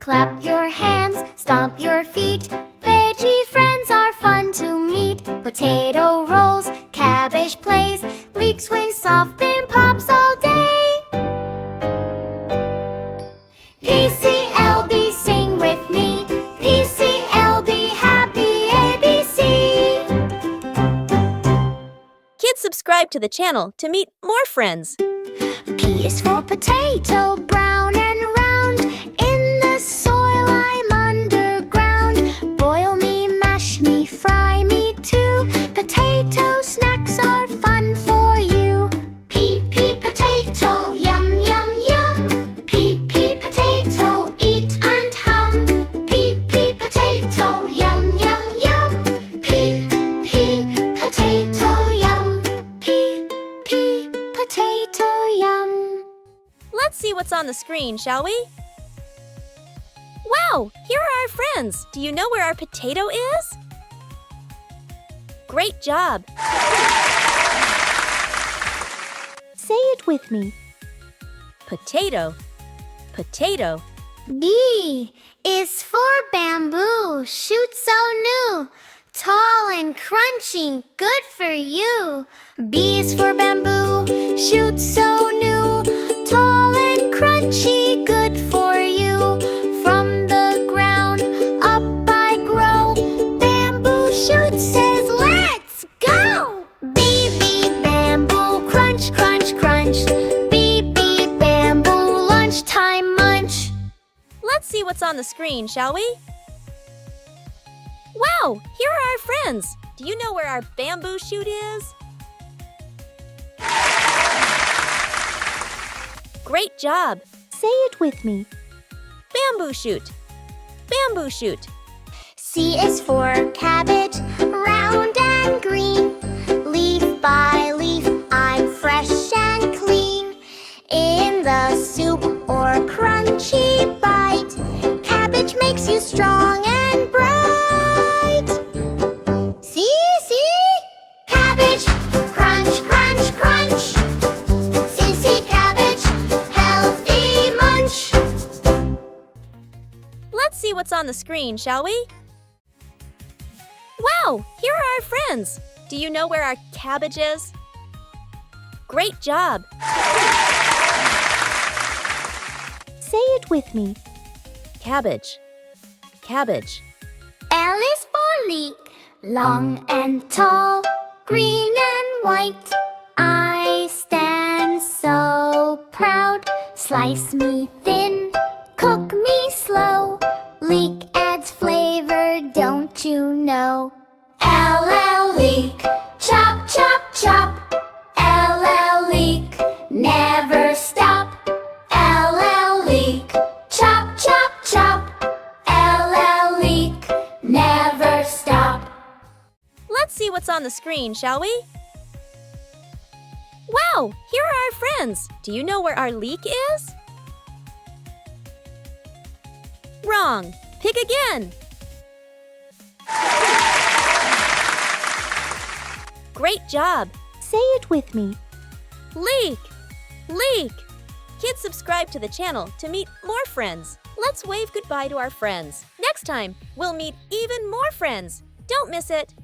Clap your hands, stomp your feet. Veggie friends are fun to meet. Potato rolls, cabbage plays. Leek swings soft and pops all day. PCLB, sing with me. PCLB, happy ABC. Kids, subscribe to the channel to meet more friends. P is for potato, brown and round. In the soil I'm underground. Boil me, mash me, fry me too. Potato snacks are fun for you. P potato, yum yum yum. P potato, eat and hum. P potato, yum yum yum. P potato, yum. P potato, yum. Let's see what's on the screen, shall we? Wow, here are our friends. Do you know where our potato is? Great job. Say it with me. Potato, potato. B is for bamboo, shoot so new. Tall and crunchy, good for you. B is for bamboo, shoot so new. Tall and crunchy, good for you. From the ground up I grow. Bamboo shoot says let's go. B bamboo, crunch crunch crunch. B bamboo, lunchtime munch. Let's see what's on the screen, shall we? Wow, here are our friends. Do you know where our bamboo shoot is? Great job. Say it with me. Bamboo shoot, bamboo shoot. C is for cabbage, round and green. Leaf by leaf, I'm fresh and clean. In the soup or crunchy bite, cabbage makes you strong and bright. See? Cabbage, crunch, crunch, crunch. See, cabbage, healthy munch. Let's see what's on the screen, shall we? Wow, here are our friends. Do you know where our cabbage is? Great job. Say it with me. Cabbage, cabbage. L is for leek, long and tall, green and white. I stand so proud. Slice me thin, cook me slow. Leek adds flavor, don't you know? LL leek, chop chop chop. LL leek, never stop. LL leek, chop chop chop. LL leek, never stop. Let's see what's on the screen, shall we? Wow, here are our friends. Do you know where our leek is? Wrong. Pick again. Great job. Say it with me. Leek, leek. Kids, subscribe to the channel to meet more friends. Let's wave goodbye to our friends. Next time, we'll meet even more friends. Don't miss it.